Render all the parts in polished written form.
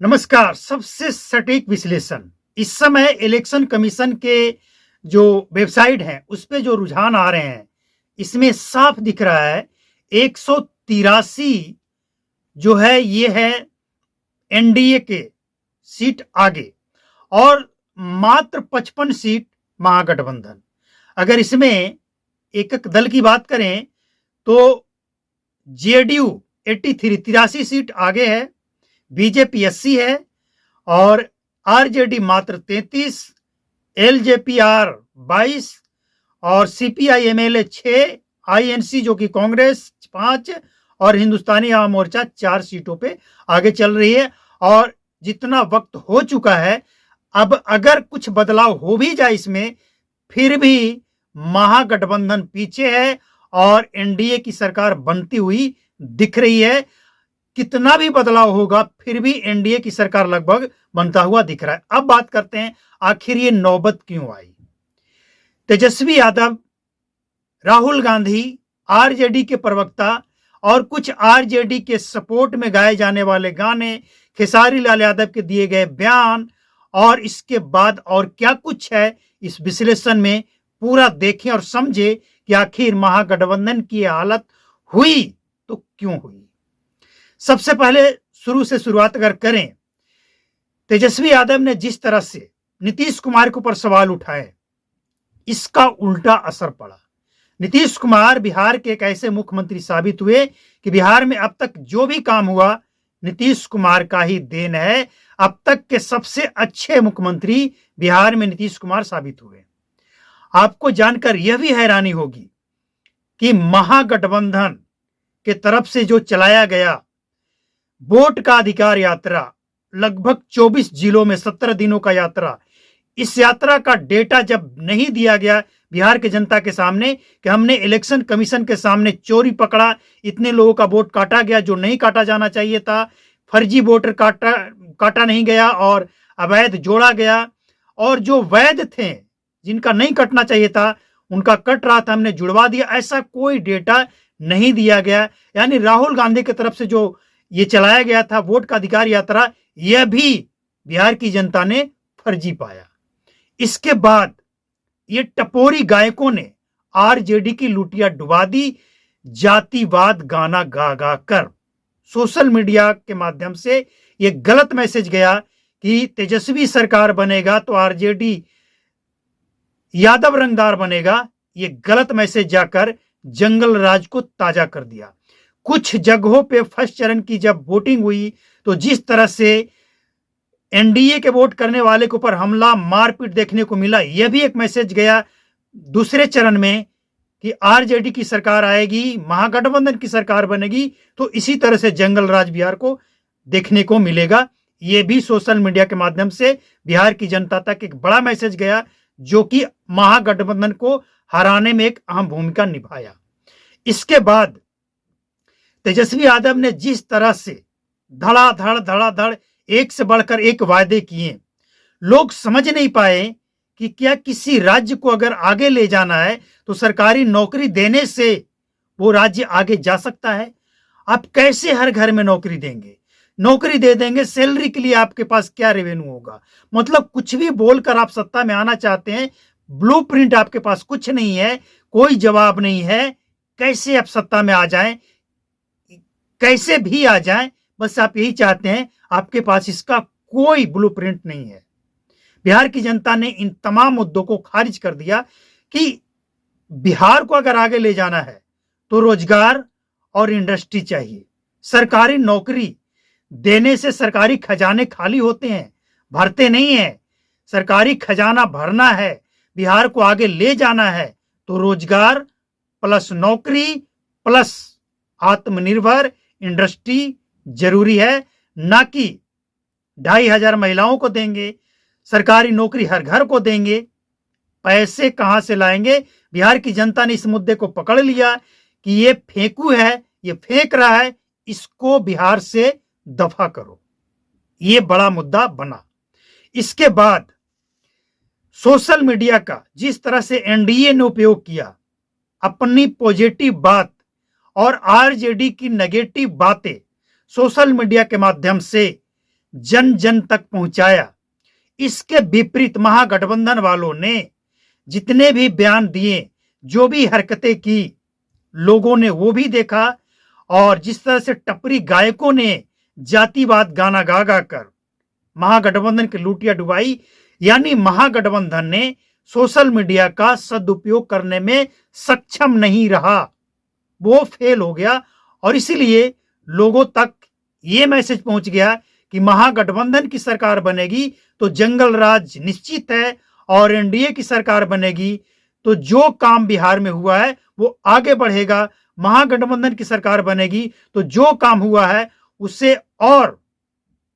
नमस्कार। सबसे सटीक विश्लेषण इस समय इलेक्शन कमीशन के जो वेबसाइट है उस पे जो रुझान आ रहे हैं इसमें साफ दिख रहा है 183 जो है ये है एनडीए के सीट आगे और मात्र 55 सीट महागठबंधन। अगर इसमें एक एक दल की बात करें तो जेडीयू 83 सीट आगे है, बीजेपी 80 है और आरजेडी मात्र 33, एलजेपीआर 22 और सीपीआई एमएलए 6, आईएनसी जो कि कांग्रेस 5 और हिंदुस्तानी आवाम मोर्चा 4 सीटों पे आगे चल रही है। और जितना वक्त हो चुका है, अब अगर कुछ बदलाव हो भी जाए इसमें, फिर भी महागठबंधन पीछे है और एनडीए की सरकार बनती हुई दिख रही है। कितना भी बदलाव होगा फिर भी एनडीए की सरकार लगभग बनता हुआ दिख रहा है। अब बात करते हैं आखिर ये नौबत क्यों आई। तेजस्वी यादव, राहुल गांधी, आरजेडी के प्रवक्ता और कुछ आरजेडी के सपोर्ट में गाए जाने वाले गाने, खेसारी लाल यादव के दिए गए बयान और इसके बाद और क्या कुछ है, इस विश्लेषण में पूरा देखें और समझे कि आखिर महागठबंधन की हालत हुई तो क्यों हुई। सबसे पहले शुरू से शुरुआत अगर करें, तेजस्वी यादव ने जिस तरह से नीतीश कुमार के ऊपर सवाल उठाए, इसका उल्टा असर पड़ा। नीतीश कुमार बिहार के एक ऐसे मुख्यमंत्री साबित हुए कि बिहार में अब तक जो भी काम हुआ नीतीश कुमार का ही देन है। अब तक के सबसे अच्छे मुख्यमंत्री बिहार में नीतीश कुमार साबित हुए। आपको जानकर यह भी हैरानी होगी कि महागठबंधन के तरफ से जो चलाया गया वोट का अधिकार यात्रा, लगभग 24 जिलों में 17 दिनों का यात्रा, इस यात्रा का डेटा जब नहीं दिया गया बिहार के जनता के सामने कि हमने इलेक्शन कमीशन के सामने चोरी पकड़ा, इतने लोगों का वोट काटा गया जो नहीं काटा जाना चाहिए था, फर्जी वोटर काटा नहीं गया और अवैध जोड़ा गया, और जो वैध थे जिनका नहीं कटना चाहिए था उनका कट रहा था, हमने जुड़वा दिया। ऐसा कोई डेटा नहीं दिया गया। यानी राहुल गांधी की तरफ से जो ये चलाया गया था वोट का अधिकार यात्रा, यह भी बिहार की जनता ने फर्जी पाया। इसके बाद ये टपोरी गायकों ने आरजेडी की लुटिया डुबा दी, जातिवाद गाना गा गा कर। सोशल मीडिया के माध्यम से ये गलत मैसेज गया कि तेजस्वी सरकार बनेगा तो आरजेडी यादव रंगदार बनेगा। ये गलत मैसेज जाकर जंगल राज को ताजा कर दिया। कुछ जगहों पे फर्स्ट चरण की जब वोटिंग हुई तो जिस तरह से एनडीए के वोट करने वाले के ऊपर हमला मारपीट देखने को मिला, यह भी एक मैसेज गया दूसरे चरण में कि आरजेडी की सरकार आएगी, महागठबंधन की सरकार बनेगी तो इसी तरह से जंगल राज बिहार को देखने को मिलेगा। यह भी सोशल मीडिया के माध्यम से बिहार की जनता तक एक बड़ा मैसेज गया जो कि महागठबंधन को हराने में एक अहम भूमिका निभाया। इसके बाद तेजस्वी यादव ने जिस तरह से धड़ाधड़ एक से बढ़कर एक वायदे किए, लोग समझ नहीं पाए कि क्या किसी राज्य को अगर आगे ले जाना है तो सरकारी नौकरी देने से वो राज्य आगे जा सकता है। आप कैसे हर घर में नौकरी देंगे? नौकरी दे देंगे, सैलरी के लिए आपके पास क्या रेवेन्यू होगा? मतलब कुछ भी बोलकर आप सत्ता में आना चाहते हैं, ब्लूप्रिंट आपके पास कुछ नहीं है, कोई जवाब नहीं है। कैसे आप सत्ता में आ जाएं, कैसे भी आ जाएं, बस आप यही चाहते हैं, आपके पास इसका कोई ब्लूप्रिंट नहीं है। बिहार की जनता ने इन तमाम मुद्दों को खारिज कर दिया कि बिहार को अगर आगे ले जाना है तो रोजगार और इंडस्ट्री चाहिए। सरकारी नौकरी देने से सरकारी खजाने खाली होते हैं, भरते नहीं है। सरकारी खजाना भरना है, बिहार को आगे ले जाना है तो रोजगार प्लस नौकरी प्लस आत्मनिर्भर इंडस्ट्री जरूरी है। ना कि 2500 महिलाओं को देंगे, सरकारी नौकरी हर घर को देंगे, पैसे कहां से लाएंगे? बिहार की जनता ने इस मुद्दे को पकड़ लिया कि ये फेंकू है, ये फेंक रहा है, इसको बिहार से दफा करो। ये बड़ा मुद्दा बना। इसके बाद सोशल मीडिया का जिस तरह से एनडीए ने उपयोग किया, अपनी पॉजिटिव बात और आरजेडी की नेगेटिव बातें सोशल मीडिया के माध्यम से जन जन तक पहुंचाया। इसके विपरीत महागठबंधन वालों ने जितने भी बयान दिए, जो भी हरकतें की, लोगों ने वो भी देखा। और जिस तरह से टपरी गायकों ने जातिवाद गाना गा गा कर महागठबंधन की लूटिया डुबाई, यानी महागठबंधन ने सोशल मीडिया का सदुपयोग करने में सक्षम नहीं रहा, वो फेल हो गया। और इसीलिए लोगों तक ये मैसेज पहुंच गया कि महागठबंधन की सरकार बनेगी तो जंगल राज निश्चित है, और एनडीए की सरकार बनेगी तो जो काम बिहार में हुआ है वो आगे बढ़ेगा। महागठबंधन की सरकार बनेगी तो जो काम हुआ है उससे और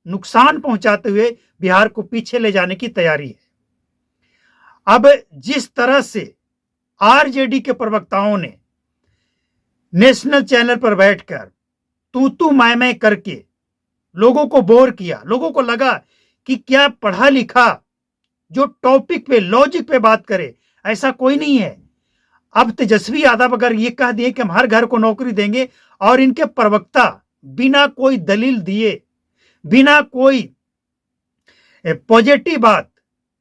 नुकसान पहुंचाते हुए बिहार को पीछे ले जाने की तैयारी है। अब जिस तरह से आरजेडी के प्रवक्ताओं ने नेशनल चैनल पर बैठकर तू मैं करके लोगों को बोर किया, लोगों को लगा कि क्या पढ़ा लिखा जो टॉपिक पे लॉजिक पे बात करे ऐसा कोई नहीं है। अब तेजस्वी यादव अगर ये कह दिए कि हम हर घर को नौकरी देंगे, और इनके प्रवक्ता बिना कोई दलील दिए, बिना कोई पॉजिटिव बात,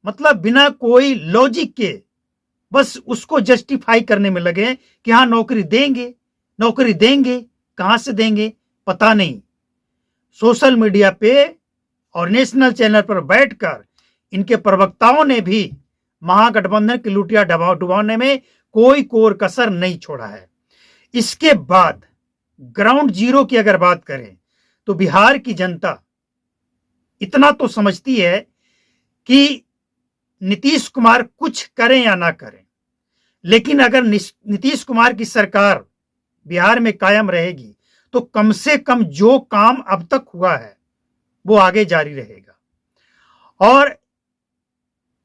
मतलब बिना कोई लॉजिक के, बस उसको जस्टिफाई करने में लगे कि हाँ नौकरी देंगे, नौकरी देंगे। कहां से देंगे पता नहीं। सोशल मीडिया पे और नेशनल चैनल पर बैठकर इनके प्रवक्ताओं ने भी महागठबंधन की लुटिया डुबाने में कोई कोर कसर नहीं छोड़ा है। इसके बाद ग्राउंड जीरो की अगर बात करें तो बिहार की जनता इतना तो समझती है कि नीतीश कुमार कुछ करें या ना करें, लेकिन अगर नीतीश कुमार की सरकार बिहार में कायम रहेगी तो कम से कम जो काम अब तक हुआ है वो आगे जारी रहेगा। और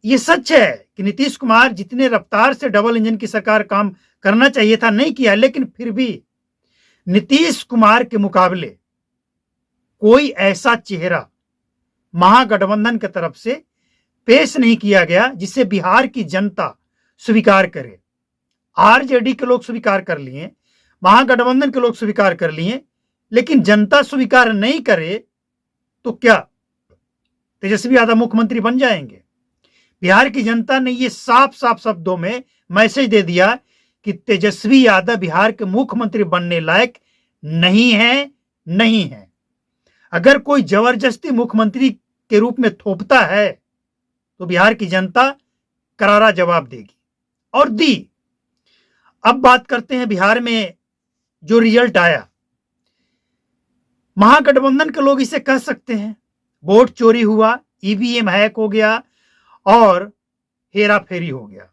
ये सच है कि नीतीश कुमार जितने रफ्तार से डबल इंजन की सरकार काम करना चाहिए था नहीं किया, लेकिन फिर भी नीतीश कुमार के मुकाबले कोई ऐसा चेहरा महागठबंधन की तरफ से पेश नहीं किया गया जिसे बिहार की जनता स्वीकार करे। आरजेडी के लोग स्वीकार कर लिए, महागठबंधन के लोग स्वीकार कर लिए, लेकिन जनता स्वीकार नहीं करे तो क्या तेजस्वी यादव मुख्यमंत्री बन जाएंगे? बिहार की जनता ने ये साफ साफ शब्दों में मैसेज दे दिया कि तेजस्वी यादव बिहार के मुख्यमंत्री बनने लायक नहीं है, नहीं है। अगर कोई जबरदस्ती मुख्यमंत्री के रूप में थोपता है तो बिहार की जनता करारा जवाब देगी, और दी। अब बात करते हैं बिहार में जो रिजल्ट आया। महागठबंधन के लोग इसे कह सकते हैं वोट चोरी हुआ, ईवीएम हैक हो गया और हेरा फेरी हो गया।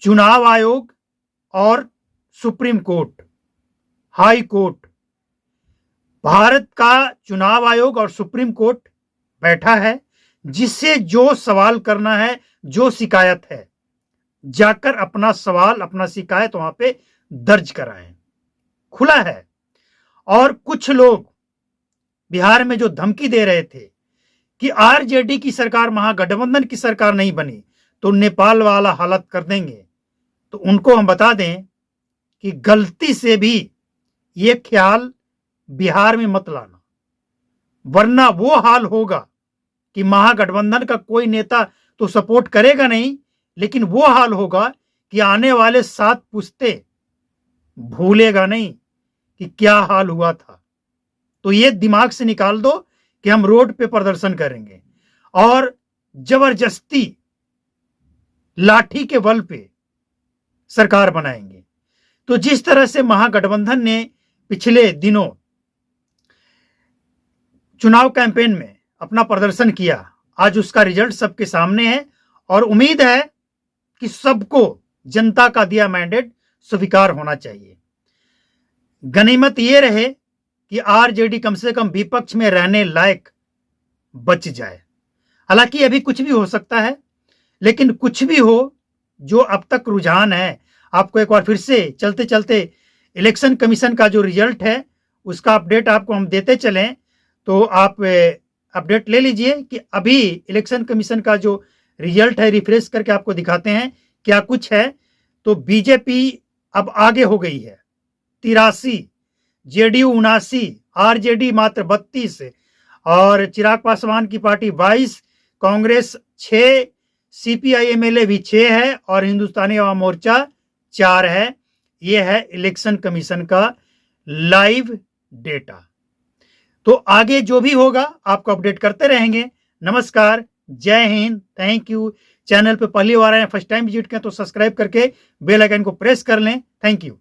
चुनाव आयोग और supreme court, high court, Bharat का चुनाव आयोग और सुप्रीम कोर्ट बैठा है, जिससे जो सवाल करना है, जो शिकायत है, जाकर अपना सवाल, अपना शिकायत वहां पे दर्ज कराएं। खुला है। और कुछ लोग बिहार में जो धमकी दे रहे थे कि आरजेडी की सरकार, महागठबंधन की सरकार नहीं बनी तो नेपाल वाला हालत कर देंगे, तो उनको हम बता दें कि गलती से भी ये ख्याल बिहार में मत लाना, वरना वो हाल होगा कि महागठबंधन का कोई नेता तो सपोर्ट करेगा नहीं, लेकिन वो हाल होगा कि आने वाले 7 पुश्ते भूलेगा नहीं कि क्या हाल हुआ था। तो ये दिमाग से निकाल दो कि हम रोड पे प्रदर्शन करेंगे और जबरदस्ती लाठी के बल पे सरकार बनाएंगे। तो जिस तरह से महागठबंधन ने पिछले दिनों चुनाव कैंपेन में अपना प्रदर्शन किया, आज उसका रिजल्ट सबके सामने है, और उम्मीद है कि सबको जनता का दिया मैंडेट स्वीकार होना चाहिए। गनीमत यह रहे कि आरजेडी कम से कम विपक्ष में रहने लायक बच जाए। हालांकि अभी कुछ भी हो सकता है, लेकिन कुछ भी हो, जो अब तक रुझान है, आपको एक बार फिर से चलते चलते इलेक्शन कमीशन का जो रिजल्ट है उसका अपडेट आपको हम देते चलें, तो आप अपडेट ले लीजिए कि अभी इलेक्शन कमीशन का जो रिजल्ट है रिफ्रेश करके आपको दिखाते हैं क्या कुछ है। तो बीजेपी अब आगे हो गई है 83, जेडीयू 79, आरजेडी मात्र 32, और चिराग पासवान की पार्टी 22, कांग्रेस 6, सीपीआई एमएलए भी 6 है और हिंदुस्तानी अवाम मोर्चा 4 है। यह है इलेक्शन कमीशन का लाइव डेटा। तो आगे जो भी होगा आपको अपडेट करते रहेंगे। नमस्कार, जय हिंद, थैंक यू। चैनल पे पहली बार आए, फर्स्ट टाइम विजिट करें तो सब्सक्राइब करके बेल आइकन को प्रेस कर लें। Thank you.